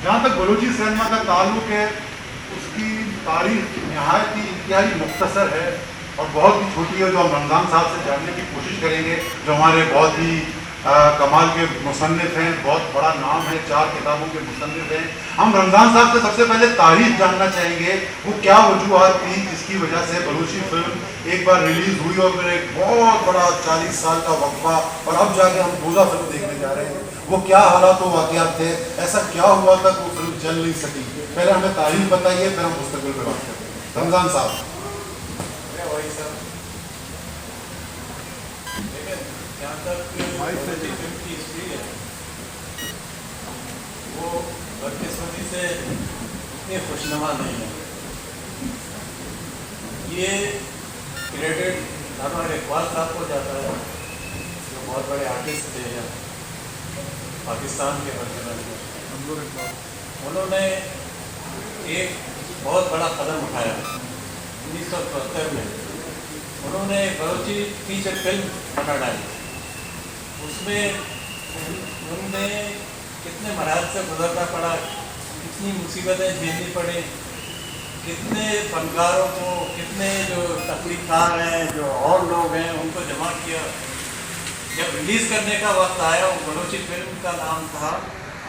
जहाँ तक बलूची सिनेमा का ताल्लुक है, उसकी तारीख नहायत ही इंतहाई मुख्तसर है और बहुत ही छोटी है, जो हम रमज़ान साहब से जानने की कोशिश करेंगे, जो हमारे बहुत ही कमाल के मुसन्निफ हैं, बहुत बड़ा नाम है, 4 किताबों के मुसन्निफ हैं। हम रमज़ान साहब से सबसे पहले तारीख जानना चाहेंगे, वो क्या वजूहत थी जिसकी वजह से बलूची फिल्म एक बार रिलीज़ हुई और फिर एक बहुत बड़ा 40 साल का वक्फा, और अब जाके हम दूसरा फिल्म देखने जा रहे हैं। वो क्या हालात व वाक़यात थे, ऐसा क्या हुआ था कि वो फिल्म चल नहीं सकी? पहले हमें तारीख बताइए, फिर हम मुस्तकबिल पर बात करते हैं। रमज़ान साहब। वही सर, लेकिन जहाँ तक फिल्म की हिस्ट्री है, वो बदकिस्मती से इतनी खुशनुमा नहीं है। ये क्रेडिट हमारे इकबाल साहब को जाता है, जो बहुत बड़े आर्टिस्ट थे यहाँ पाकिस्तान के वर्तमान। उन्होंने एक बहुत बड़ा कदम उठाया 1974 में। उन्होंने बलोची फीचर फिल्म बना डाली। उसमें उनने कितने मराहल से गुजरना पड़ा, कितनी मुसीबतें झेलनी पड़ी, कितने फनकारों को, कितने जो तख्लीकार हैं, जो और लोग हैं, उनको जमा किया। जब रिलीज़ करने का वक्त आया, वो बलोची फिल्म का नाम था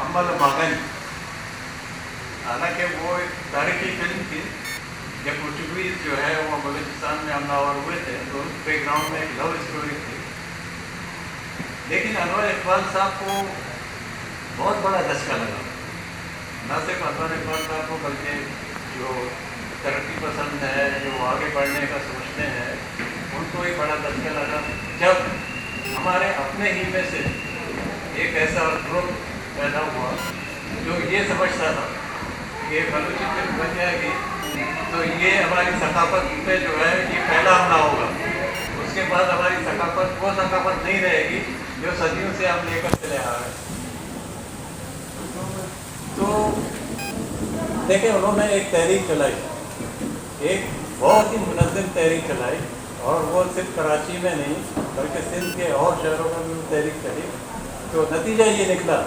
अम्मल मागन। हालांकि वो एक तारीखी फिल्म थी। जब पोर्चुगीज जो है वो बलूचिस्तान में हमलावर हुए थे, तो उस बैकग्राउंड में एक लव स्टोरी थी। लेकिन अनवर इकबाल साहब को बहुत बड़ा धक्का लगा। न सिर्फ अनवर इकबाल साहब को, बल्कि जो तरक्की पसंद है, जो आगे बढ़ने का सोचते हैं, उनको ही बड़ा धक्का लगा जब हमारे अपने ही में से एक ऐसा ग्रुप पैदा हुआ जो ये समझता था कि बलूची फिल्म बन जाएगी तो ये हमारी सकाफत पे जो है ये पहला हमला होगा। उसके बाद हमारी सकाफत वो सकाफत नहीं रहेगी जो सदियों से हम लेकर चले आ रहे हैं। तो देखिए, उन्होंने एक तहरीक चलाई, एक बहुत ही मुनज़्ज़म तहरीक चलाई, और वो सिर्फ कराची में नहीं बल्कि सिंध के और शहरों में भी तहरीक चली। तो नतीजा ये निकला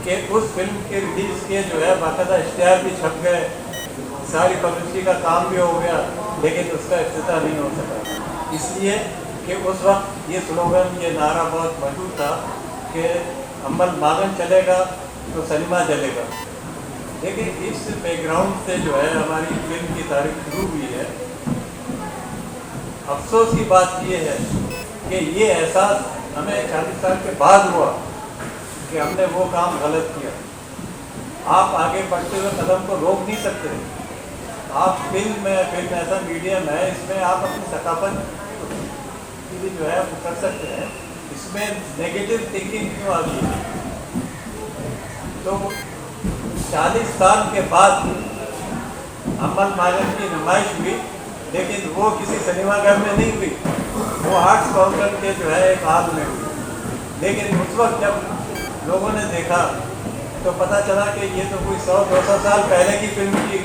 कि उस फिल्म के रिलीज़ के जो है बाकायदा इश्तिहार भी छप गए, सारी पब्लिसिटी का काम भी हो गया, लेकिन उसका इफ्तिताह नहीं हो सका। इसलिए कि उस वक्त ये स्लोगन, ये नारा बहुत मशहूर था कि अम्मल मागन चलेगा तो सिनेमा जलेगा। लेकिन इस बैकग्राउंड से जो है हमारी फिल्म की तारीख शुरू हुई है। अफसोस की बात ये है कि ये एहसास हमें 40 साल के बाद हुआ कि हमने वो काम गलत किया। आप आगे बढ़ते हुए कदम को रोक नहीं सकते। आप फिल्म ऐसा मीडियम है, इसमें आप अपनी सकाफत की भी जो है वो कर सकते हैं। इसमें नेगेटिव थिंकिंग क्यों आ गई है? तो 40 साल के बाद अम्मल मागन की नुमाइश हुई, लेकिन वो किसी सिनेमाघर में नहीं हुई, वो आर्ट्स काउंसिल के जो है एक हॉल में हुई। लेकिन उस वक्त जब लोगों ने देखा तो पता चला कि ये तो कोई 100-200 साल पहले की फिल्म की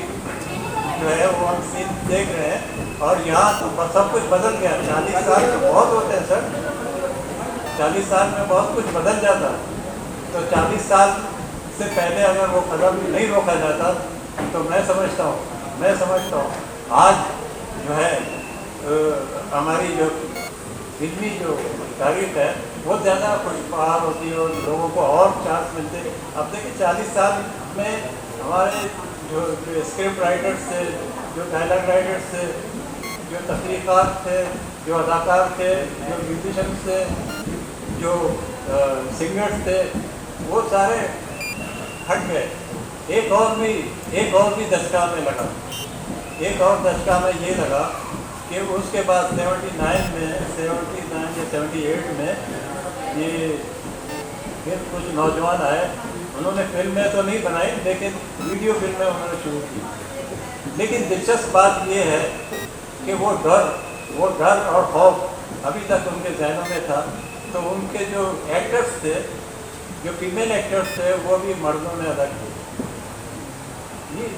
जो है वो हम सीन देख रहे हैं, और यहाँ तो सब कुछ बदल गया। 40 साल तो बहुत होते हैं सर, 40 साल में बहुत कुछ बदल जाता। तो 40 साल से पहले अगर वो कदम नहीं रोका जाता तो मैं समझता हूँ आज जो है हमारी जो फिल्मी जो तारीख है वो ज़्यादा खुशहाल होती है और लोगों को और चांस मिलते। अब देखिए, 40 साल में हमारे जो स्क्रिप्ट राइटर्स थे, जो डायलॉग राइटर्स थे, जो तख्लीक़ात थे, जो अदाकार थे, जो म्यूजिशंस थे, जो सिंगर्स थे, वो सारे हट गए। एक और भी दशका में लगा। एक और दशका में ये लगा कि उसके बाद 79 या 78 में ये फिर कुछ नौजवान आए। उन्होंने फिल्में तो नहीं बनाई, लेकिन वीडियो फिल्में उन्होंने शुरू की। लेकिन दिलचस्प बात ये है कि वो डर और खौफ अभी तक उनके जहनों में था। तो उनके जो एक्टर्स थे, जो फीमेल एक्टर्स थे, वो भी मर्दों ने अदा किए।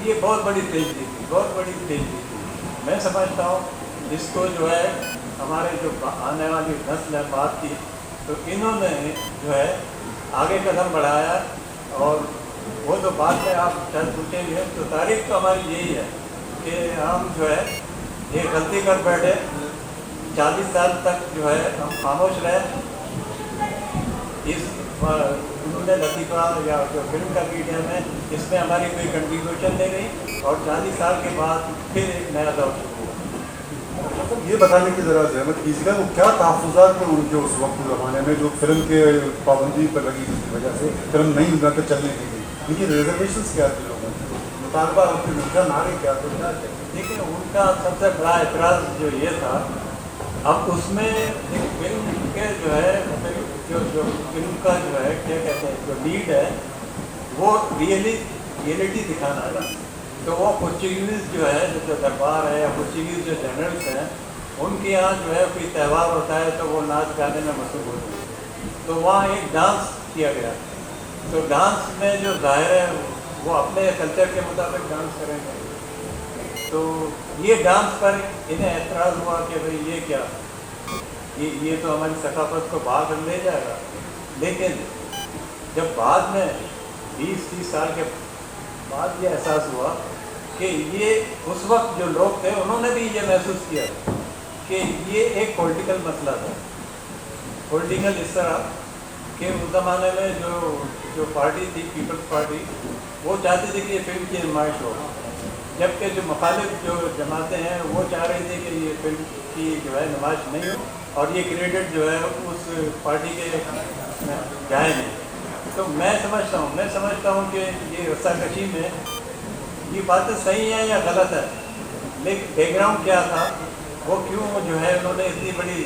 ये बहुत बड़ी तेजी थी। मैं समझता हूँ इसको जो है हमारे जो आने वाली नस्ल है बात की, तो इन्होंने जो है आगे कदम बढ़ाया और वो तो बात में आप शायद पूछेंगे। तो तारीख तो हमारी यही है कि हम जो है ये गलती कर बैठे, 40 साल तक जो है हम खामोश रहे। इस उन्होंने लतीफ़ा या जो फिल्म का मीडियम है इसमें हमारी कोई कंट्रीब्यूशन नहीं रही, और 40 साल के बाद फिर एक नया दौर शुरू हुआ। मतलब ये बताने की ज़रा जहमत कीजिएगा वो क्या तहफ़्फ़ुज़ात थे उनके उस वक्त ज़माने में जो फिल्म के पाबंदी पर लगी जिसकी वजह से फिल्म नहीं उनका चलने की थी, उनकी रिजर्वेशन क्या थे लोगों के, मुतालबा उनके मुद्दा नारे क्या थे, क्या थे? देखिए उनका सबसे बड़ा एतराज़ जो ये था, अब उसमें एक फिल्म के जो है जो फिल्म का जो है क्या कहते हैं जो लीड है वो रियलिटी दिखाना है ना। तो वो पोर्चुगीज़ जो है जो दरबार है या पोर्चुगीज़ जो जनरल्स हैं उनके यहाँ जो है कोई त्यौहार होता है तो वो नाच गाने में मशहूर होते हैं। तो वहाँ एक डांस किया गया, तो डांस में जो ज़ाहिर है वो अपने कल्चर के मुताबिक डांस करेंगे। तो ये डांस पर इन्हें एतराज़ हुआ कि भाई ये क्या, ये तो हमारी सकाफत को बाहर ले जाएगा। लेकिन जब बाद में 20-30 साल के बाद ये एहसास हुआ कि ये उस वक्त जो लोग थे उन्होंने भी ये महसूस किया कि ये एक पॉलिटिकल मसला था। पॉलिटिकल इस तरह कि उस ज़माने में जो पार्टी थी पीपल्स पार्टी, वो चाहती थी कि ये फिल्म की नुमाइश हो, जबकि जो मुखालिफ जो जमातें हैं वो चाह रही थी कि ये फिल्म की जो है नुमाइश नहीं हो और ये क्रेडिट जो है उस पार्टी के जाए नहीं। तो मैं समझता हूँ कि ये रस्साकशी में ये बातें सही हैं या गलत है, लेकिन बैकग्राउंड क्या था, वो क्यों जो है उन्होंने इतनी बड़ी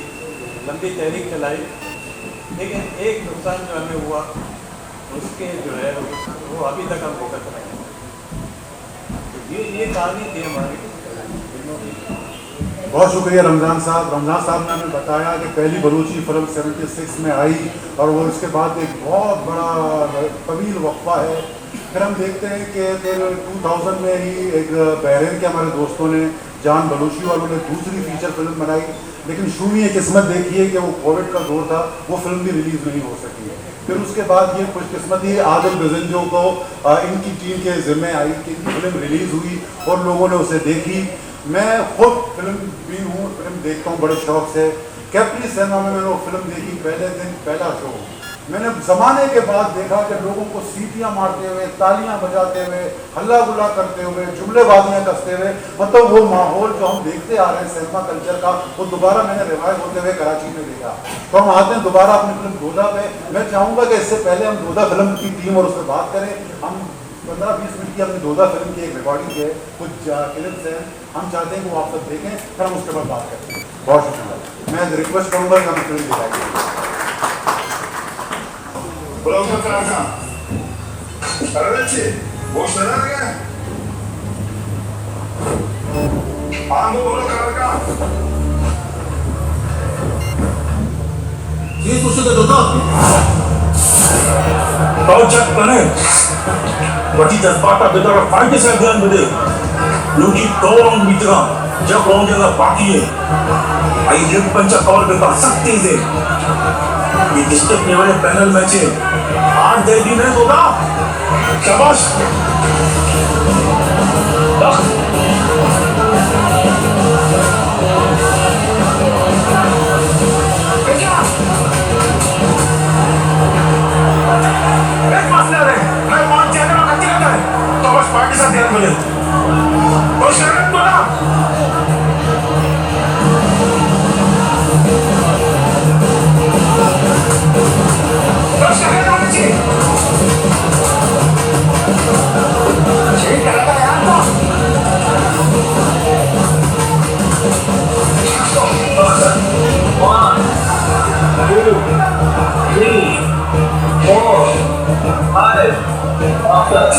लंबी तहरीक चलाई। लेकिन एक नुकसान जो हमें हुआ उसके जो है वो अभी तक हम भुगत रहे हैं। तो ये कहानी थी हमारी फिल्मों की। बहुत शुक्रिया रमज़ान साहब। रमज़ान साहब ने हमें बताया कि पहली बलूची फिल्म 76 में आई और वो इसके बाद एक बहुत बड़ा तवील वक्फा है। फिर हम देखते हैं कि फिर 2000 में ही एक बहरीन के हमारे दोस्तों ने जान बलूची वालों ने दूसरी फीचर फिल्म बनाई, लेकिन शून्य किस्मत देखिए कि वो कोविड का दौर था, वो फिल्म भी रिलीज़ नहीं हो सकी। फिर उसके बाद ये खुशकिस्मती आदिल गजनजो को इनकी टीम के ज़िम्मे आई कि इनकी फिल्म रिलीज़ हुई और लोगों ने उसे देखी। मैं खुद फिल्म भी हूँ, फिल्म देखता हूँ बड़े शौक से। कैप्री सिनेमा में मैंने वो फिल्म देखी, पहले दिन पहला शो मैंने ज़माने के बाद देखा कि लोगों को सीटियाँ मारते हुए, तालियां बजाते हुए, हल्ला गुल्ला करते हुए, जुमलेबाजियाँ कसते हुए, मतलब वो माहौल जो हम देखते आ रहे हैं सिनेमा कल्चर का, वो दोबारा मैंने रिवाइव होते हुए कराची में देखा। तो हम आते हैं दोबारा अपनी फिल्म दोदा पे। मैं चाहूँगा कि इससे पहले हम दोदा फिल्म की टीम और उस पर बात करें। हम 15-20 मिनट की अपनी दोदा फिल्म की एक रिकॉर्डिंग है, कुछ क्लिप्स हैं, हम चाहते हैं कि वो आप सब देखें, फिर हम उसके बाद बात करते हैं। बहुत शुक्रिया। मैं रिक्वेस्ट करूँगा कि हम फिल्म दिखाएंगे। Bulanık Hakan. Karadenizci, boşlara gel. Anadolu Bulanık Hakan. ये कुछ तो Doda Balcak bana. Wati jazbata bedara fight से ध्यान बदे. लोगी तोड़ मित्रा जब लोग जगह बाकी है. आई जब पंचा कवर बेकार सकते थे. ये डिस्ट्रिक्ट लेवल पैनल मैच है. 8 दिन है दोदा. शाबाश. पार्टी साथ ध्यान बोले और शरण बोला और शरण होना चाहिए ठीक है यार तो 1 2 3 4 5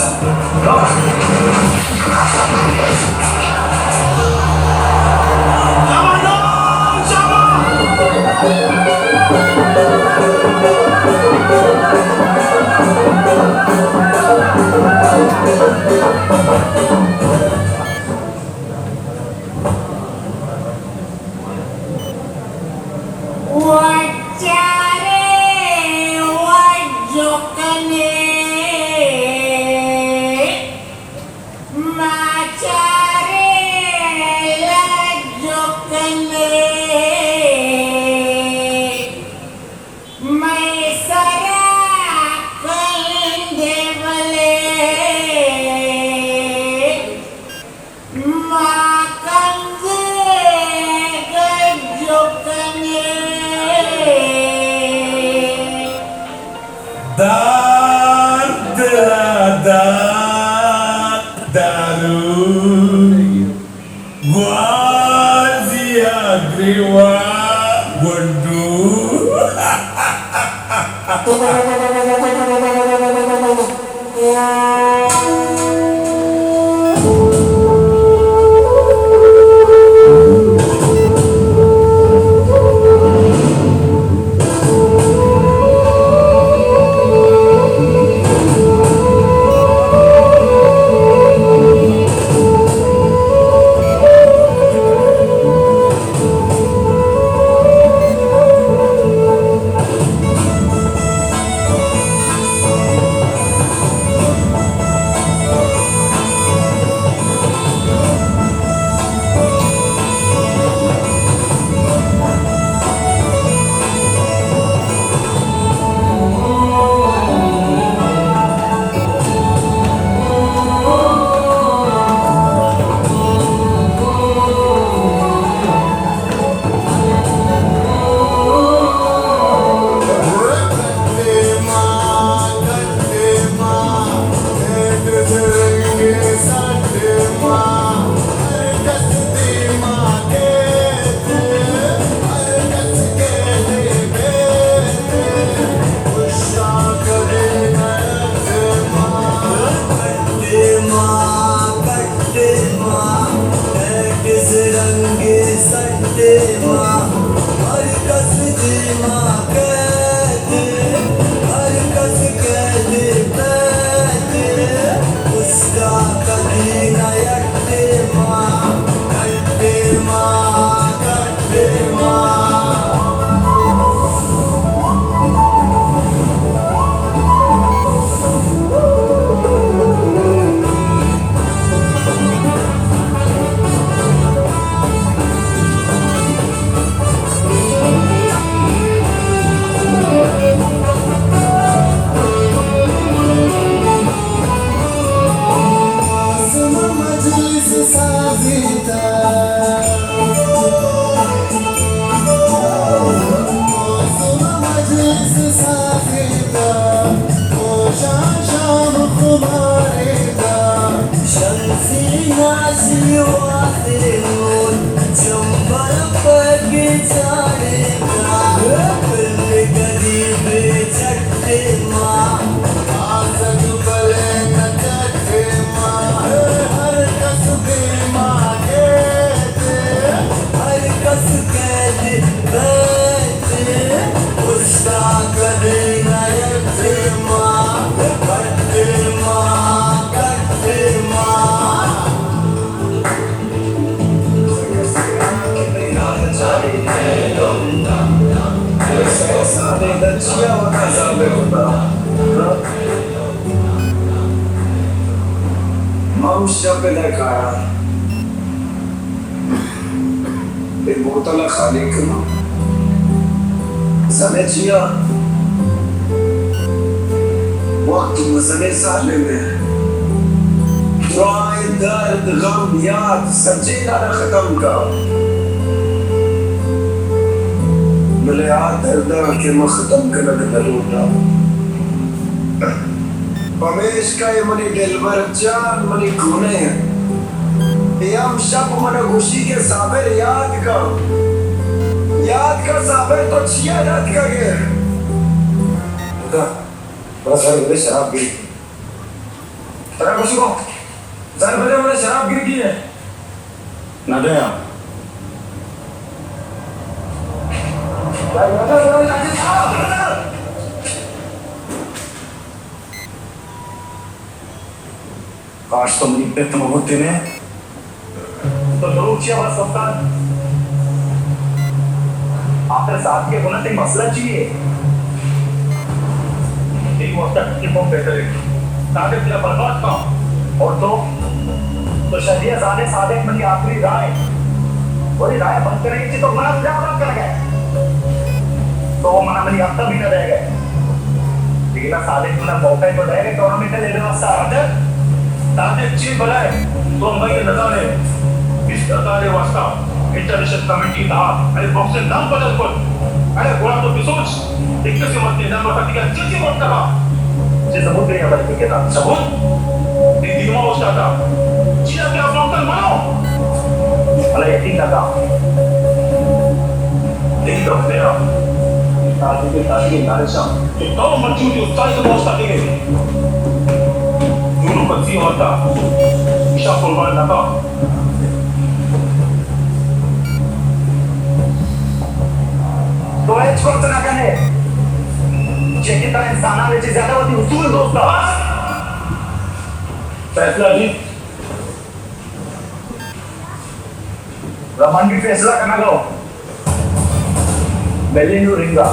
Wajare wajokane Dar daru Wazia griwa Gundu बोतल खाली करो समझिया वक्त मसले साले में दुआए दर्द गम याद सच्चे लाना खत्म कर मिले आ दर्द के मैं खत्म कर लूटा पमेश का ये मनी दिलबर जान मनी खूने हैं यम शब मन खुशी के साबिर याद कर साबिर तो छिया याद कर गए बस हर बड़े शराब गिर अरे कुछ को जर बड़े बड़े शराब गिर गई है ना दे यार काश तो मेरी पे तुम होते ने तो जरूर चाहिए हमारा सप्ताह आपके साथ के होना तो मसला चाहिए एक वक्त की बहुत बेहतर है सादिक तेरा बर्बाद का और तो शरीय सादे सादिक मनी आखिरी राय और ये राय बंद करेंगे तो मना क्या बंद कर गए तो वो मना मनी अब तक भी न रह गए लेकिन ना सादिक मना मौका ही तो रहेगा टूर्नामेंट ले लेना सादिक चीज बनाए तो हम भाई नजारे इस प्रकार वास्ता इंटरनेशनल कमिटी था अरे बॉक्सर नाम बदल कर अरे गोळा तो पिसोच एक कसे मत निदान वाटत की चिची मत का जे सबूत नहीं हमारे को कहता सबूत ती दिमा होता जिया क्या बॉक्सर मानो मला यकीन लगा नहीं तो मेरा ताकि के ताकि नारिशा तो मच्छू की उत्साह से बॉक्स आते गए दोनों बच्ची होता ईशा कुर्बान लगा तो एच को तना कने जे की तरह इंसाना में ज्यादा होती उसूल दोस्त फैसला जी रमन की फैसला करना लो बेलिनु रिंगा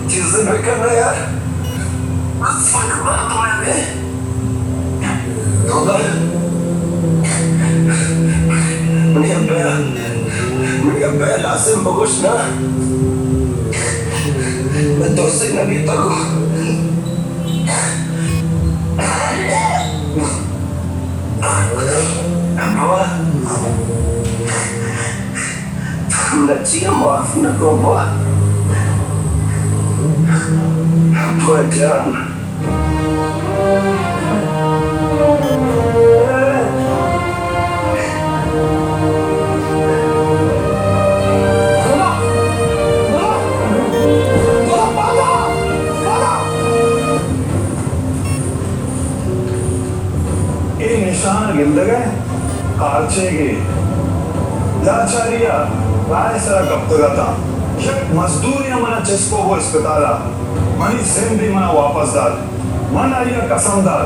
चीजें भी करना यार Menyampaikan langsung bagus na. Betul na dito ko. Apa? Nacia maaf na ko ba? Pwedang. निशान गिंदगे कारचेगे लाचारिया रायसरा कप्तगता शक मजदूरिया मना चेस्कोबो अस्पताला मनी सेंदी मना वापस दाल मन आया कसम दाल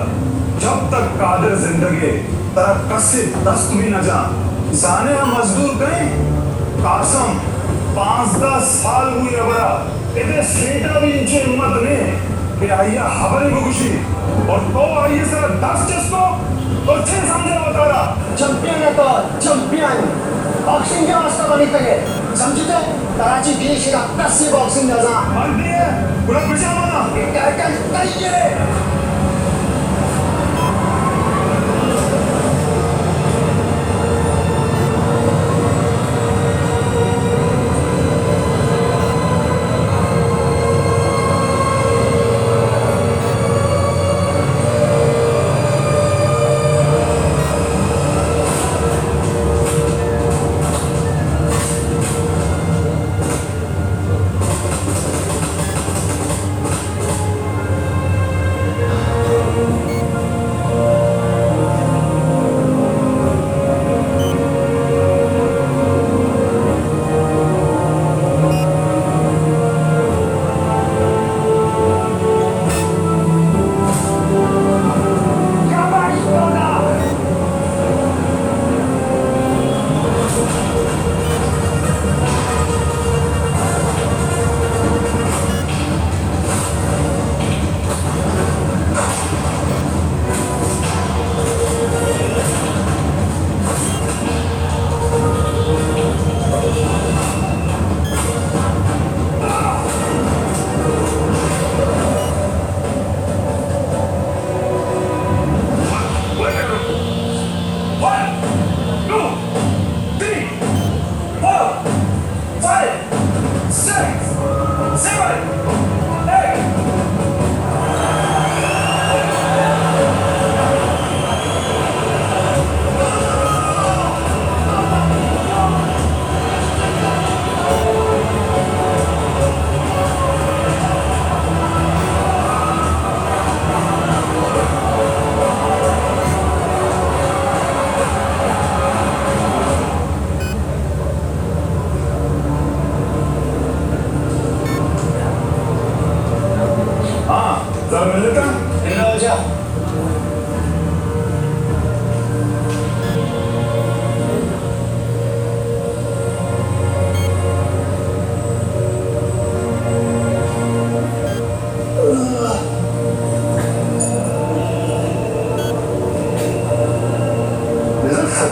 जब तक कादिर जिंदगी तरह कसे दस्त भी न जा जाने हम मजदूर गए कासम 5-10 साल हुई अबरा इधर सीटा भी इंचे हिम्मत ने कि आइया हबरी बुकुशी और तो आइए सर 10 चेस्को और 6 समझे बता रहा चैंपियन है तो चैंपियन बॉक्सिंग के वास्ते बनी तक समझते कराची देश का 10 बॉक्सिंग नजा मार दिए पूरा पीछे माना क्या चाहिए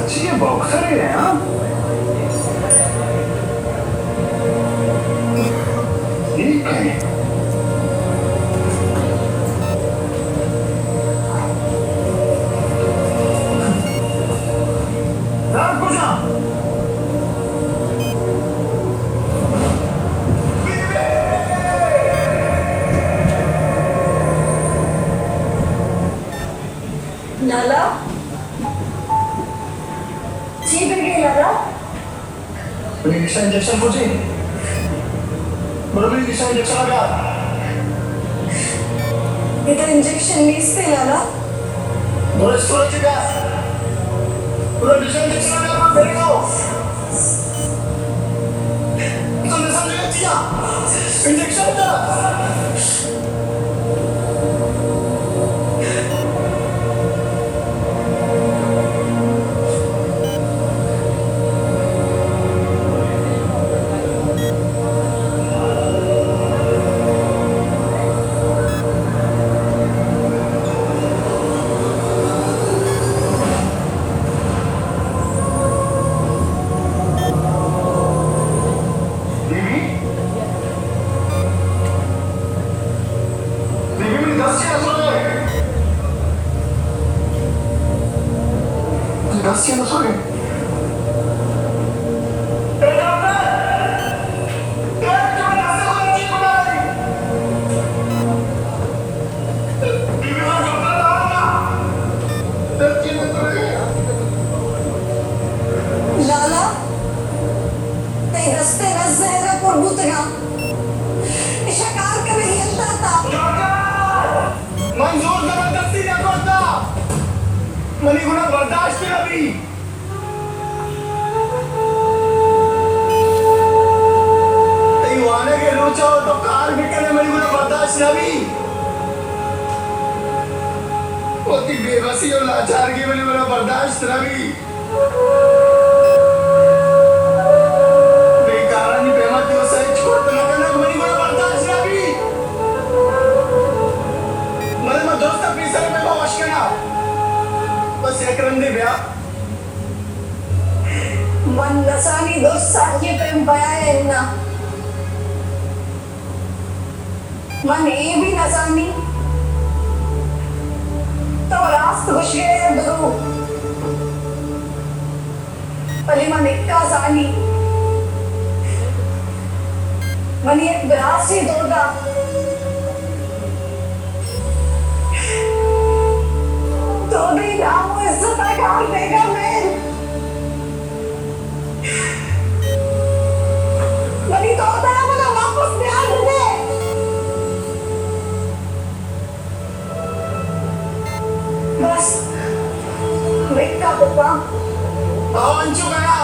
सच्ची ये बॉक्सर ही है हाँ? ठीक है पूछा लाला जी फिर गई लाला इंजेक्शन पूछी बरोबर इंजेक्शन लगा ये तो इंजेक्शन नीस थे लाला बोले सूरज का पूरा इंजेक्शन लगा फिर गो तुमने समझ लिया इंजेक्शन का लाला ते रस्ते न ज़हरा पर बुतगा शिकार करे यंता था मंजूर जबरदस्ती न करता मनी गुना बर्दाश्त नहीं आने के रोचा हो तो कार भी करे मनी गुना बर्दाश्त नहीं होती बेबसी और लाचार की मनी गुना बर्दाश्त नहीं बेकारानी बेमती को सही छोड़ तो ना करना मनी गुना बर्दाश्त नहीं मने में दोस्त अपनी सर में बावश करना बस एक रंदे ब्याह मन नसानी दोस्त साथी प्रेम बयाए ना मन ये भी नसानी तो रास्त खुश गए दुरू पहले मन इक्का सानी मन एक ब्रास ही तोड़ा तो भी नाम इज्जत का देगा मैं मनी तो होता है मुझे वापस ध्यान दे बस विक्का पुप्पा अंशु गया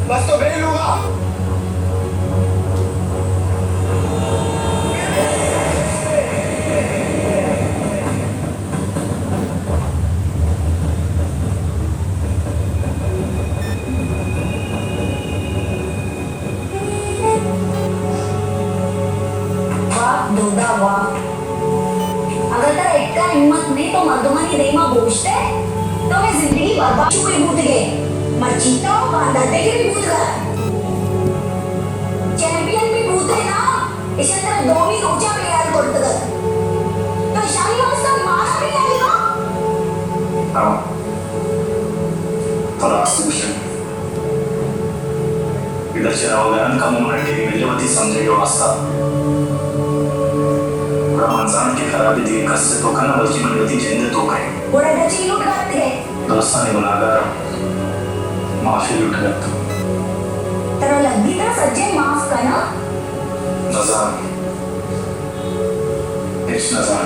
बस तो बेल होगा वाह दूधा वाह अगर तेरा इतना हिम्मत नहीं तो मर्दमानी देमा पूछते तो मैं जिंदगी बर्बाद चुके बूत गए मर्जीता हो बांधते के भी बूत गए चैंपियन भी बूते ना इसे तेरा दो भी रोचा पे यार करते गए तो शाही अवस्था मारा भी आएगा हाँ थोड़ा आसुशन इधर से रहोगे अनका मोमेंट की मिलवती समझेगा वास्ता रमजान की खराबी दी कससे तो खाना बल्कि मिलवती जिंदे तो कहीं बड़ा बच्चे लूट करते गए दोस्तानी गुनाहगार माफी लूट गया तेरा लगी था सच्चे माफ करना नजान इस नजान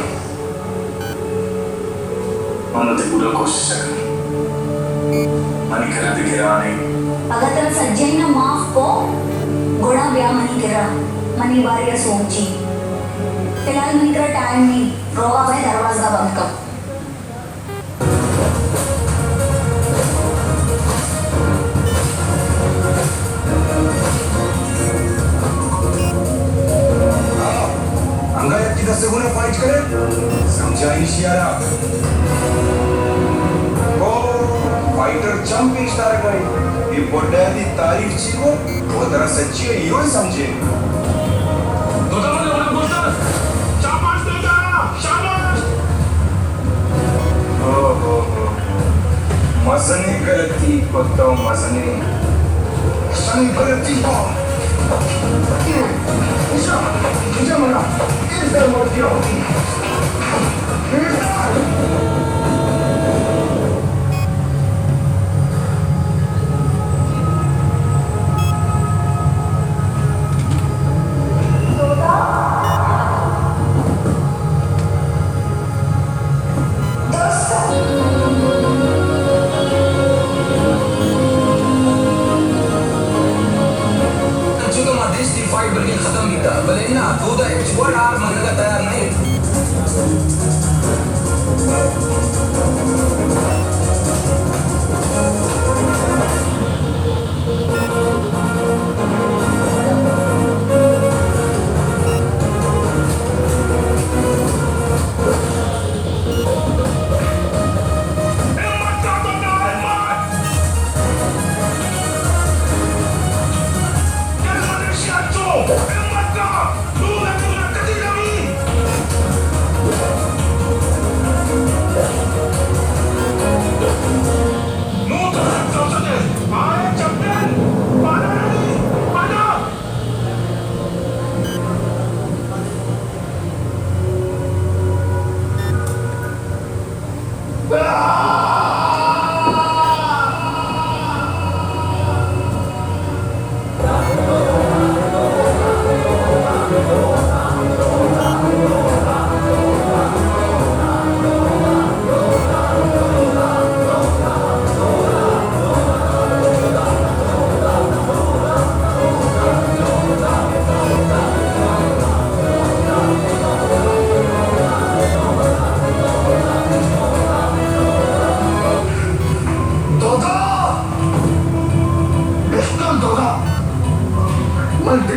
मैंने तो पूरा कोशिश कर मनी करा भी गिरा नहीं अगर तेरा सज्जन ना माफ को घोड़ा ब्याह मनी करा मनी बारी सोची फिलहाल मनी तेरा टाइम नहीं रोगा मैं दरवाजा बंद कर अंगायत की दस्तगुने फाइट करे समझाई शियारा ओ चंपी स्टार गई ये बर्थडे तारीफ ची को वो तरह सच्ची है यो समझे मसनी गलती को तो मसनी गलती को इसे मना इसे मत दियो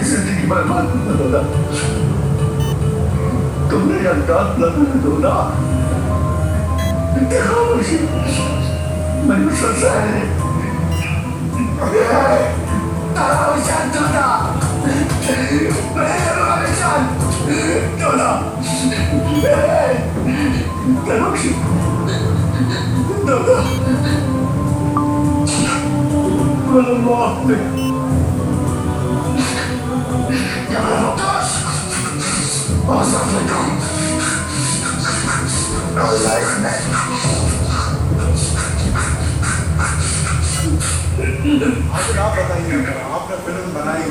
जिंदगी बर्बाद मत होना तुमने अंदाज न होना देखो मुझे मैंने सोचा है तारा शांत होना मैं शांत होना आप बताइए, आपने फिल्म बनाई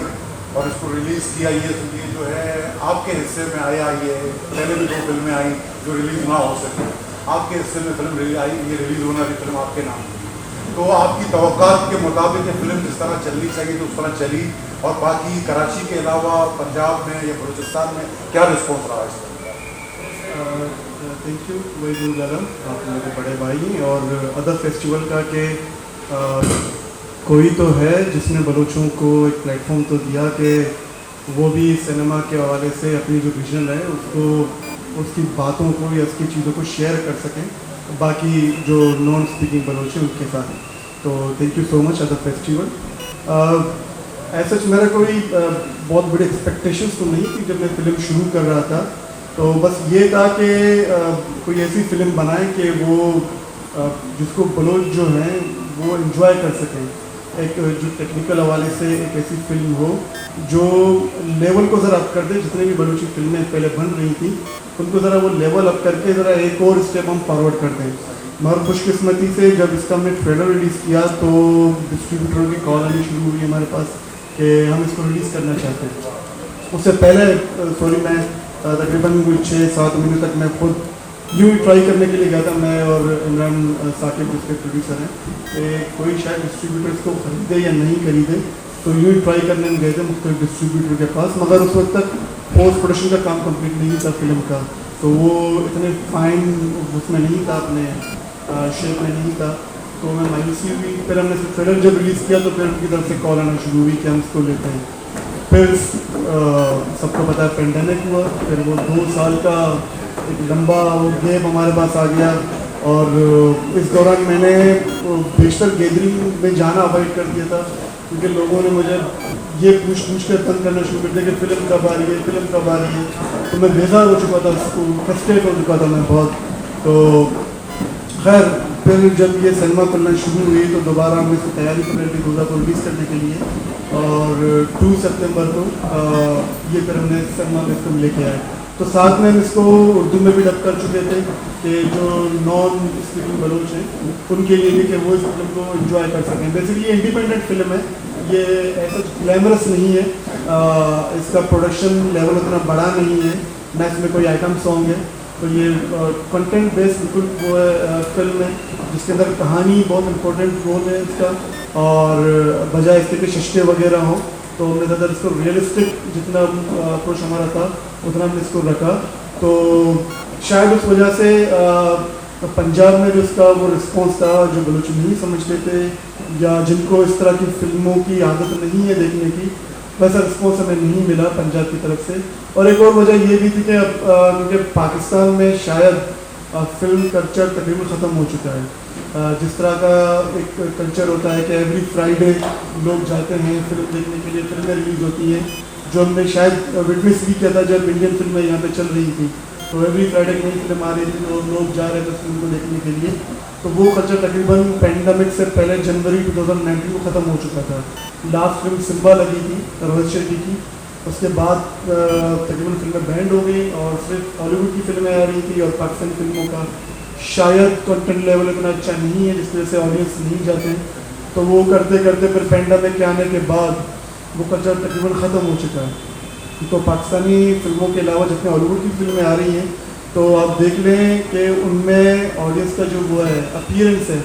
और इसको रिलीज किया, ये जो है आपके हिस्से में आया, ये पहले भी 2 फिल्में आई जो रिलीज ना हो सके, आपके हिस्से में फिल्म आई, ये रिलीज होने वाली फिल्म आपके नाम की, तो आपकी तवक्कात के मुताबिक ये फिल्म जिस तरह चलनी चाहिए तो उस तरह चली, और बाकी कराची के अलावा पंजाब में या बलूचिस्तान में क्या रिस्पॉन्स रहा इस फिल्म? थैंक यू वहीदुल आलम, आप मेरे बड़े भाई, और अदर फेस्टिवल का के कोई तो है जिसने बलूचों को एक प्लेटफॉर्म तो दिया कि वो भी सिनेमा के हवाले से अपनी जो विजन है उसको, उसकी बातों को या उसकी चीज़ों को शेयर कर सकें बाकी जो नॉन स्पीकिंग बलूच हैं उनके साथ। तो thank you so much other festival. ऐसा मेरा कोई बहुत बड़ी एक्सपेक्टेशंस तो नहीं थी जब मैं फ़िल्म शुरू कर रहा था, तो बस ये था कि कोई ऐसी फ़िल्म बनाए कि वो जिसको बलोच जो हैं वो इन्जॉय कर सकें, एक जो टेक्निकल हवाले से एक ऐसी फिल्म हो जो लेवल को ज़रा अप कर दे। जितने भी बलूची फिल्में पहले बन रही थी उनको ज़रा वो लेवल अप करके ज़रा एक और स्टेप हम फॉरवर्ड कर दें। मगर खुशकिस्मती से जब इसका हमने ट्रेलर रिलीज़ किया तो डिस्ट्रीब्यूटरों की कॉल आनी शुरू हुई हमारे पास कि हम इसको रिलीज़ करना चाहते हैं। उससे पहले मैं तकरीबन 6-7 महीने तक मैं खुद यूँ ही ट्राई करने के लिए गया था, मैं और इमरान साकिब उसके प्रोड्यूसर हैं, कि कोई शायद डिस्ट्रीब्यूटर इसको खरीदे या नहीं खरीदे, तो यूँ ही ट्राई करने में गए थे मुख्तलिफ डिस्ट्रीब्यूटर के पास, मगर उस वक्त तक पोस्ट प्रोडक्शन का काम कंप्लीट नहीं था फिल्म का, तो वो इतने फाइन उसमें नहीं था, अपने शेप में नहीं था, तो मैं मायूसी हुई। फिर हमने ट्रेलर जब रिलीज़ किया तो फिर उनकी तरफ से कॉल आना शुरू हुई कि हम इसको लेते हैं। फिर सबको पता है पेंडेमिक हुआ, फिर वो 2 साल का एक लंबा वो गेप हमारे पास आ गया, और इस दौरान मैंने बेशतर गैदरिंग में जाना अवॉइड कर दिया था, क्योंकि लोगों ने मुझे ये पूछ कर तंग करना शुरू कर दिया कि फ़िल्म कब आ रही है, फ़िल्म कब आ रही है। तो मैं बेजार हो चुका था, फ्रस्ट्रेट हो चुका था मैं बहुत। तो खैर फिर जब ये सिनेमा खुलना शुरू हुई तो दोबारा हमने इसकी तैयारी कर ली दूल्हा को रिलीज़ करने के लिए, और 2 सितंबर को ये फिर हमने सिनेमा में इसको लेके आए। तो साथ में हम इसको उर्दू में भी डब कर चुके थे कि जो नॉन स्पीकिंग बलोच हैं उनके लिए भी कि वो इस फिल्म को एंजॉय कर सकें। बेसिकली ये इंडिपेंडेंट फिल्म है, ये ऐसा ग्लैमरस नहीं है, इसका प्रोडक्शन लेवल उतना बड़ा नहीं है, ना इसमें कोई आइटम सॉन्ग है। तो ये कंटेंट बेस्ड बिल्कुल वो फिल्म है जिसके अंदर कहानी बहुत इंपॉर्टेंट रोल है इसका, और बजाय इसके कि शस्ते वगैरह हो तो हमने ज़्यादा इसको रियलिस्टिक जितना अप्रोच हमारा था उतना हमने इसको रखा। तो शायद उस वजह से पंजाब में जो इसका वो रिस्पॉन्स था, जो बलूच नहीं समझते थे या जिनको इस तरह की फिल्मों की आदत नहीं है देखने की, वैसा रिस्पॉन्स हमें नहीं मिला पंजाब की तरफ से। और एक और वजह ये भी थी कि पाकिस्तान में शायद फिल्म कल्चर तकरीबन ख़त्म हो चुका है। जिस तरह का एक कल्चर होता है कि एवरी फ्राइडे लोग जाते हैं फिल्म देखने के लिए, फिल्में रिलीज़ होती हैं, जो हमने शायद विटनेस भी किया था जब इंडियन फिल्में यहाँ पे चल रही थी। तो एवरी फ्राइडे की नई फिल्म आ रही थी तो लोग जा रहे थे फिल्म को देखने के लिए। तो वो कल्चर तकरीबन पैंडमिक से पहले जनवरी 2019 को ख़त्म हो चुका था। लास्ट फिल्म सिम्बा लगी थी रोहित शेट्टी की, उसके बाद तकरीबन फिल्में बैंड हो गई और सिर्फ हॉलीवुड की फिल्में आ रही थी, और पाकिस्तानी फिल्मों का शायद कंटेंट लेवल इतना अच्छा नहीं है जिसकी वजह से ऑडियंस नहीं जाते। तो वो करते करते फिर पैंडमिक के आने के बाद वो कल्चर तकरीबन ख़त्म हो चुका है। तो पाकिस्तानी फिल्मों के अलावा जितने हॉलीवुड की फिल्में आ रही हैं तो आप देख लें कि उनमें ऑडियंस का जो वो है अपीयरेंस है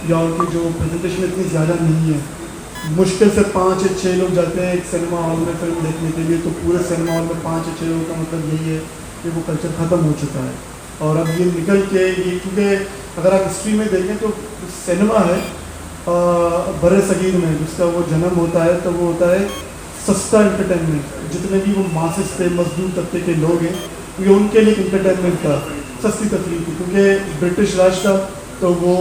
या उनकी जो प्रेजेंटेशन इतनी ज़्यादा नहीं है। मुश्किल से 5 या 6 लोग जाते हैं एक सिनेमा हॉल में फिल्म देखने के लिए, तो पूरे सिनेमा हॉल में 5 या 6 लोगों का मतलब यही है कि वो कल्चर ख़त्म हो चुका है। और अब ये निकल के ये, क्योंकि अगर आप हिस्ट्री में देखें तो सिनेमा है बड़े सगीर में जिसका वो जन्म होता है तो वो होता है सस्ता इंटरटेनमेंट। जितने भी वो मासिस थे, मजदूर तबके के लोग हैं, ये उनके लिए इंटरटेनमेंट था, सस्ती तफरीह थी। क्योंकि ब्रिटिश राज था तो वो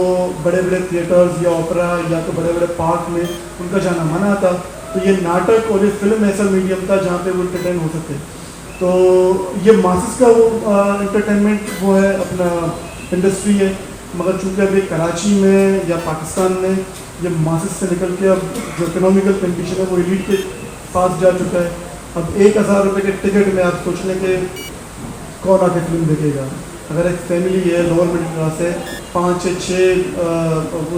बड़े बड़े थिएटर्स या ओपरा या तो बड़े बड़े पार्क में उनका जाना मना था। तो ये नाटक और ये फिल्म ऐसा मीडियम था जहाँ पे वो इंटरटेन हो सके। तो ये मासिस का वो इंटरटेनमेंट वो है, अपना इंडस्ट्री है। मगर चूँकि अभी कराची में या पाकिस्तान में ये मासिस से निकल के अब जो इकोनॉमिकल कंडीशन है वो एलीट के पास जा चुका है। अब 1000 रुपये के टिकट में आप सोच लें कि कौन आके फिल्म देखेगा। अगर एक फैमिली है लोअर मिडिल क्लास है, 5 या 6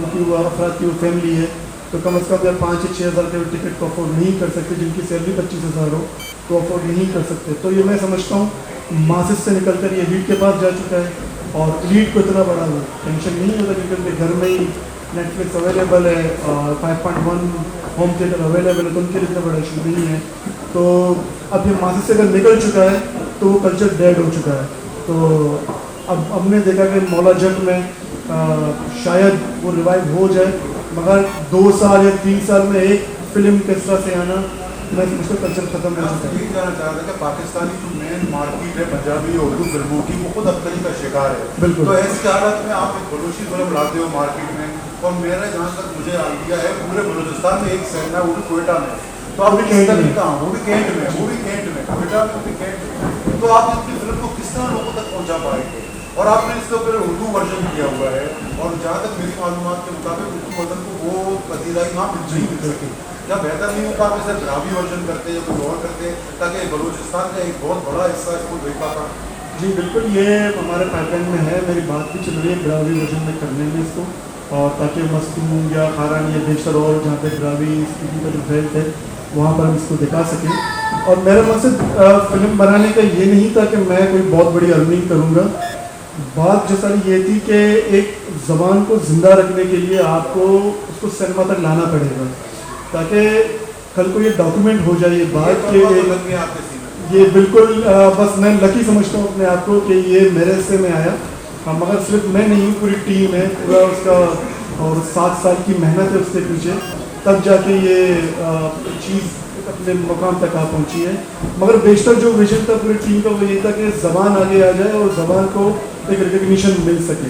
उनकी वो अफराद की वो फैमिली है, तो कम से कम 5 या 6 हज़ार के टिकट को अफोर्ड नहीं कर सकते। जिनकी सैलरी 25,000 हो तो अफोर्ड नहीं कर सकते। तो ये मैं समझता हूँ मासिस से निकल कर ये एलीट के पास जा चुका है। और एलीट को इतना बड़ा वो टेंशन नहीं होता क्योंकि उनके घर में ही नेटफ्लिक्स अवेलेबल है और 5.1 होम थिएटर अवेलेबल है, तो उनके लिए इतना बड़ा इशू नहीं है। तो अब ये मासिस से अगर निकल चुका है तो वो कल्चर डेड हो चुका है। तो अब हमने देखा कि मौला जट में शायद वो रिवाइव हो जाए, मगर 2 साल या 3 साल में एक फिल्म किस तरह से आना, मैं समझता कल्चर खत्म हो चुका है। यही कहना चाह रहा था कि पाकिस्तानी जो मेन मार्केट है पंजाबी और उर्दू फिल्मों की वो खुद अबतरी का शिकार है। बिल्कुल। तो ऐसी हालत में आप एक बलोची फिल्म लाते हो मार्केट में, और मेरा जहाँ तक मुझे आइडिया है पूरे बलूचिस्तान में एक सिनेमा है वो भी कोयटा में, तो आप किस तरह कहाँ, वो भी कैंट में, कोयटा में, वो भी कैंट में, तो आप इनकी फिल्म को किस तरह लोगों तक पहुँचा पाएंगे? और आपने इसका फिर उर्दू वर्जन किया हुआ है, और जहाँ तक मेरी मालूमात के मुताबिक उर्दू वर्जन को वो पसीदाई वहाँ नहीं मिल सके। क्या बेहतर नहीं होता आप इसे द्रावी वर्जन करते या कुछ और करते ताकि बलूचिस्तान का एक बहुत बड़ा हिस्सा इसको देख पाता? जी बिल्कुल, ये हमारे पैटर्न में है, मेरी बात भी चल रही है द्रावी वर्जन में करने में इसको, और ताकि मस्तूम या खारान या बेशर और जहाँ पे द्रावी स्पीकिंग का जो बेल्ट है वहाँ पर हम इसको दिखा सकें। और मेरा मकसद फिल्म बनाने का ये नहीं था कि मैं कोई बहुत बड़ी अर्निंग करूँगा। बात जो सारी ये थी कि एक ज़बान को ज़िंदा रखने के लिए आपको उसको सिनेमा तक लाना पड़ेगा ताकि कल को ये डॉक्यूमेंट हो जाए ये बात कि ये बिल्कुल बस मैं लकी समझता हूँ अपने आप को कि ये मेरे से में आया। हाँ, मगर सिर्फ मैं नहीं, पूरी टीम है, पूरा उसका और 7 साल की मेहनत है उसके पीछे, तब जाके ये चीज़ अपने मुकाम तक आ पहुँची है। मगर बेशतर जो विजन था पूरी टीम का वो ये था कि ज़बान आगे आ जाए और ज़बान को एक रिकग्निशन मिल सके।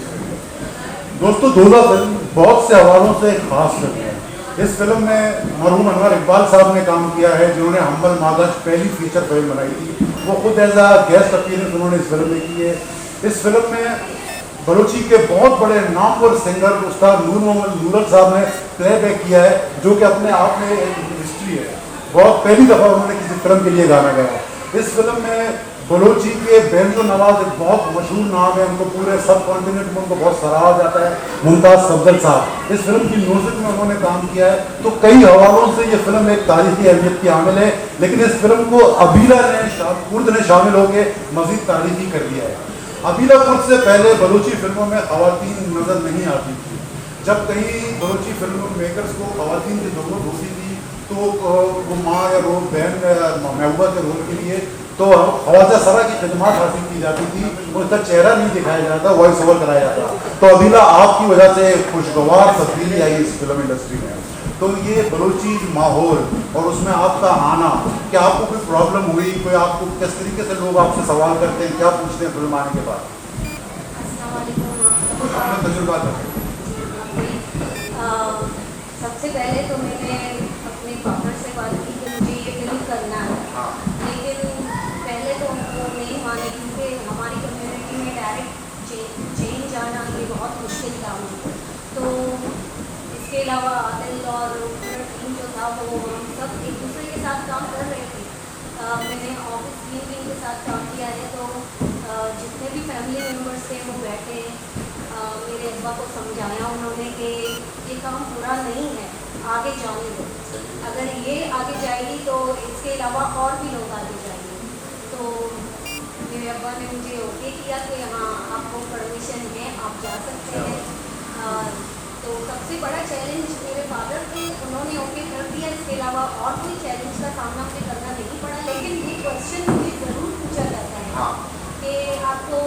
दोस्तों, दूल्हा फिल्म बहुत से हवालों से खास फिल्म है। इस फिल्म में मरहूम अनवर इकबाल साहब ने काम किया है, जिन्होंने हम्बल मागज पहली फीचर फिल्म बनाई थी। वो खुद एज अ गेस्ट अपीयरेंस उन्होंने इस फिल्म में की है। इस फिल्म में बलोची के बहुत बड़े नामवर सिंगर उस्ताद नूर मोहम्मद नूरल साहब ने प्लेबैक किया है, जो कि अपने आप में एक हिस्ट्री है। बहुत पहली दफ़ा उन्होंने किसी फिल्म के लिए गाना गाया। इस फिल्म में बलोची के बेंजो नवाज एक बहुत मशहूर नाम है, उनको पूरे सब कॉन्टिनेंट में उनको बहुत सराहा जाता है, मुमताज़ सफदर साहब। इस फिल्म की म्यूजिक में उन्होंने काम किया है। तो कई हवालों से ये फिल्म एक तारीखी अहमियत की हामिल है, लेकिन इस फिल्म को अबीला कुर्द ने शामिल होकर मजीद तारीखी कर दिया है। अबीला कुर्द से पहले बलोची फिल्मों में खवातीन नज़र नहीं आती थी। जब कहीं बलोची फिल्म मेकर्स को खवातीन की ज़रूरत होती थी तो वो माँ या रोल बहन महबूबा के रोल के लिए तो ख्वाजा सरा की खिदमत हासिल की जाती थी, उसका चेहरा नहीं दिखाया जाता, वॉइस ओवर कराया जाता। तो अबीला आपकी वजह से खुशगवार तब्दीली आई इस फिल्म इंडस्ट्री में। तो ये बलोची माहौल और उसमें आपका आना, क्या आपको कोई प्रॉब्लम हुई? कोई आपको किस तरीके से लोग आपसे सवाल करते हैं, क्या पूछते हैं फिल्म आने के बाद? तजुर्बा सबसे पहले तो मैंने अपने पापा से बात की कि मुझे ये फिल्म करना है, लेकिन पहले तो उनको नहीं माने, क्योंकि हमारी कम्युनिटी में डायरेक्ट चेंज आना ये बहुत मुश्किल काम है। तो इसके अलावा आदिल और पूरा टीम जो था वो हम सब एक दूसरे के साथ काम कर रहे थे। मैंने ऑफिस टीम के साथ काम किया है, तो जितने भी फैमिली मेम्बर्स थे वो बैठे, मेरे अब्बा को समझाया उन्होंने कि ये काम पूरा नहीं है, आगे जाने दो, अगर ये आगे जाएगी तो इसके अलावा और भी लोग आगे जाएंगे। तो मेरे अब्बा ने मुझे ओके किया कि हाँ आपको परमिशन है, आप जा सकते हैं। तो सबसे बड़ा चैलेंज मेरे फादर थे, उन्होंने ओके कर दिया। इसके अलावा और कोई चैलेंज का सामना मुझे करना नहीं पड़ा, लेकिन ये क्वेश्चन मुझे ज़रूर पूछा जाता है कि आपको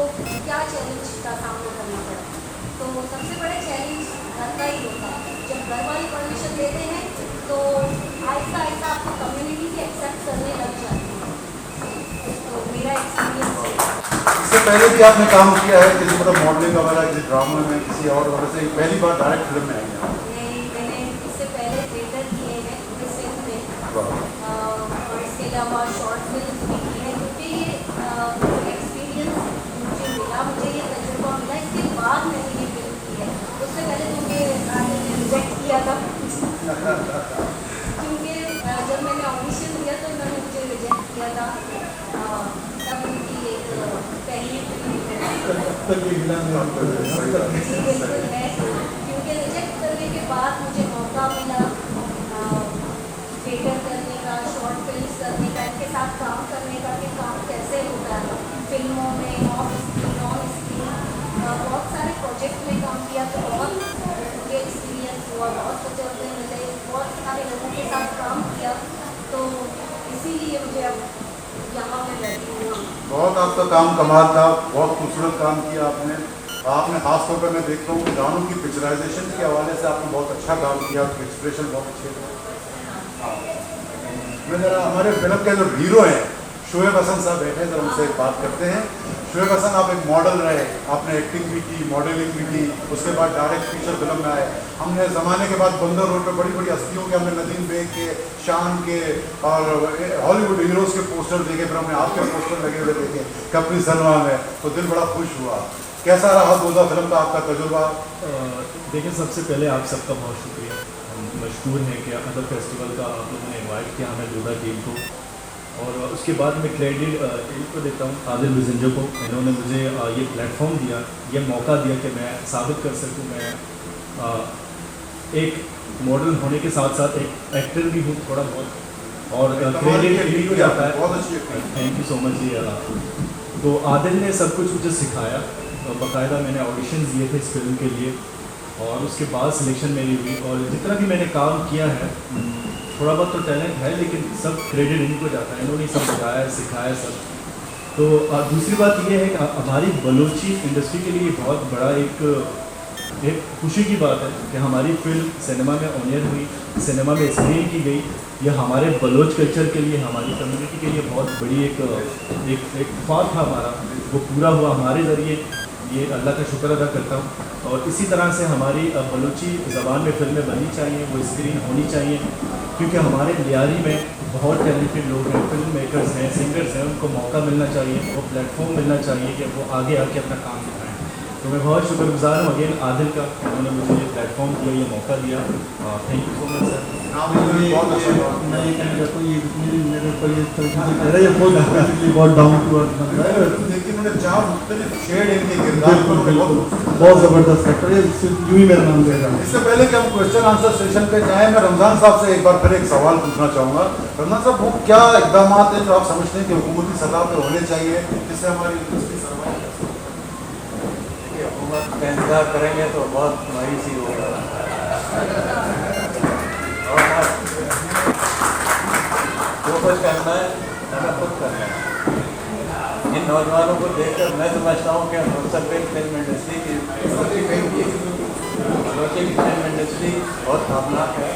क्या चैलेंज का सामना करना पड़ा। तो सबसे बड़ा चैलेंज घर का ही होता है। जब घर वाले परमिशन देते हैं तो आहिस्ता आहिस्ता आपको कम्युनिटी से एक्सेप्ट करने लग जाती है। तो मेरा एक्सपीरियंस है। इससे पहले भी आपने काम किया है किसी मतलब मॉडलिंग वगैरह, किसी ड्रामा में, किसी और वगैरह से? पहली बार डायरेक्ट फिल्म में आई हैं? नहीं, मैंने इससे पहले थिएटर किए हैं फिल्म में, और इसके अलावा शॉर्ट फिल्म भी की है, क्योंकि ये एक्सपीरियंस मुझे मिला, मुझे ये तजुर्बा मिला। इसके बाद मैंने ये फिल्म की है। उससे पहले तो मुझे रिजेक्ट किया था क्योंकि जब मैंने ऑडिशन दिया तो उन्होंने मुझे रिजेक्ट किया था। तब उनकी एक पहली बिल्कुल है, क्योंकि रिजेक्ट करने के बाद मुझे मौका मिला थिएटर करने का, शॉर्ट फिल्म करने का, इनके साथ काम करने का कि काम कैसे होता है फिल्मों में, ऑफ स्क्रीन ऑन स्क्रीन, बहुत सारे प्रोजेक्ट में काम किया। तो बहुत मुझे एक्सपीरियंस हुआ, बहुत तजुर्बे मिले, बहुत सारे लोगों के साथ काम किया। तो इसीलिए मुझे अब यहाँ पे बैठी हूँ। बहुत आपका काम कमाल था, बहुत खूबसूरत काम किया आपने। आपने खास तौर पर मैं देखता हूँ कि गानों की पिक्चराइजेशन के हवाले से आपने बहुत अच्छा काम किया, उसके एक्सप्रेशन बहुत अच्छे थे। मैं ज़रा हमारे फिल्म के जो हीरो हैं शोएब हसन साहब बैठे, जरा उनसे बात करते हैं। शोएब हसन, आप एक मॉडल रहे, आपने एक्टिंग भी की, मॉडलिंग भी की, उसके बाद डायरेक्ट फीचर फिल्म में आए। हमने ज़माने के बाद बंदर रोड पे बड़ी बड़ी हस्तियों के, हमने नदीम बेग के, शान के और हॉलीवुड हीरोज़ के पोस्टर देखे, फिर हमने आपके पोस्टर लगे हुए देखे कपरी सलमा में, तो दिल बड़ा खुश हुआ। कैसा रहा दूल्हा फिल्म का आपका तजुर्बा? देखिए, सबसे पहले आप सबका बहुत शुक्रिया। हम मशहूर हैं कि अदर फेस्टिवल का आप लोगों ने इन्वाइट किया हमें दूल्हा टीम को, और उसके बाद मैं क्रेडिट इनको देता हूँ आदिल विजिंजो को। इन्होंने मुझे ये प्लेटफॉर्म दिया, ये मौका दिया कि मैं साबित कर सकूँ मैं एक मॉडल होने के साथ साथ एक एक्टर भी हूँ थोड़ा बहुत, और क्रेडिट इन्हीं को जाता है। बहुत अच्छी। थैंक यू सो मच जी। तो आदिल ने सब कुछ मुझे सिखाया, और बाकायदा मैंने ऑडिशंस दिए थे इस फिल्म के लिए, और उसके बाद सिलेक्शन मेरी हुई। और जितना भी मैंने काम किया है, थोड़ा बहुत तो टैलेंट है, लेकिन सब क्रेडिट इनको जाता है, इन्होंने सब बताया सिखाया सब। तो दूसरी बात यह है कि हमारी बलोची इंडस्ट्री के लिए बहुत बड़ा एक खुशी की बात है कि हमारी फिल्म सिनेमा में ऑनियर हुई, सिनेमा में स्क्रीन की गई। यह हमारे बलोच कल्चर के लिए, हमारी कम्युनिटी के लिए बहुत बड़ी एक ख्वाब था हमारा, वो पूरा हुआ हमारे ज़रिए। ये अल्लाह का शुक्र अदा करता हूँ। और इसी तरह से हमारी बलूची ज़बान में फ़िल्में बननी चाहिए, वो स्क्रीन होनी चाहिए, क्योंकि हमारे लियारी में बहुत टैलेंटेड लोग हैं, फिल्म मेकर्स हैं, सिंगर्स हैं, उनको मौका मिलना चाहिए, वो प्लेटफॉर्म मिलना चाहिए कि वो आगे आके अपना काम दिखाएँ। तो मैं बहुत शुक्रगुजार हूँ अगेन आदिल का, उन्होंने मुझे ये प्लेटफॉर्म दिया, ये मौका दिया। Thank you so much sir. मैं ये कहना चाहता हूँ, ये मेरे को ये कह रहा है, ये बहुत डाउन टू अर्थ बन रहा है, लेकिन उन्होंने 4 मुख्तलिफ शेड इनके किरदार बिल्कुल पर बिल्कुल बहुत ज़बरदस्त एक्टर है, सिर्फ यूँ ही मेरा नाम ले रहा है। इससे पहले कि हम क्वेश्चन आंसर सेशन पे जाएं, मैं रमज़ान साहब से एक बार फिर एक सवाल पूछना चाहूँगा। रमज़ान साहब, वो क्या इकदाम हैं जो आप समझते हैं कि हुकूमती सतह पर होने चाहिए जिससे हमारी इंडस्ट्री सर्वाइव कर सके? देखिए, हुकूमत का इंतजार करेंगे तो बहुत मायूसी होगा। और जो कुछ करना है हमें खुद करना है। इन नौजवानों को देखकर मैं समझता हूँ कि मुस्तक़बिल फिल्म इंडस्ट्री की फिल्म इंडस्ट्री बहुत खतरनाक है।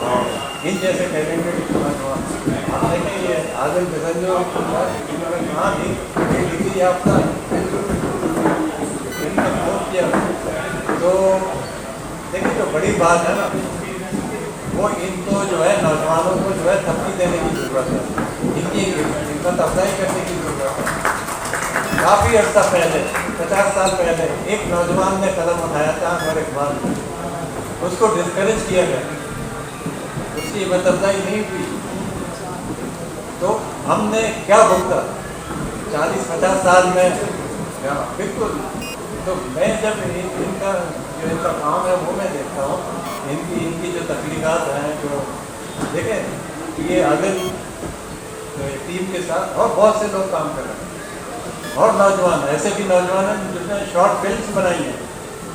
और इन जैसे टैलेंटेड नौजवान, आप देखें ये आदिल बिजन जो इन्होंने कहा थी कि डिग्री आपका किया, तो देखिए जो बड़ी बात है ना, वो इनको जो है नौजवानों को जो है थपकी देने की ज़रूरत है, इनकी हिम्मत अफजाई करने की ज़रूरत है। काफ़ी अर्सा पहले, 50 साल पहले एक नौजवान ने कदम उठाया था और इकबाल, उसको डिस्करेज किया गया, उसकी हिम्मत अफजाई नहीं हुई, तो हमने क्या भुगता 40-50 साल में। बिल्कुल, तो मैं जब इनका जो इनका काम है वो मैं देखता हूँ, इनकी जो तकलीफ़ात हैं, जो देखें ये आदिल टीम के साथ और बहुत से लोग काम कर रहे हैं, और नौजवान ऐसे भी नौजवान हैं जिन्होंने शॉर्ट फिल्म्स बनाई हैं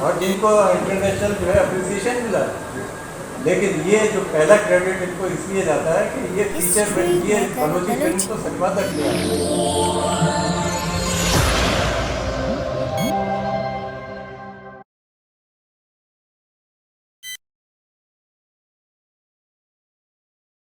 और जिनको इंटरनेशनल जो है अप्रिसिएशन मिला है। लेकिन ये जो पहला क्रेडिट इनको इसलिए जाता है कि ये फीचर फिल्म, ये बलूची फिल्म को सिनेमा तक लिया।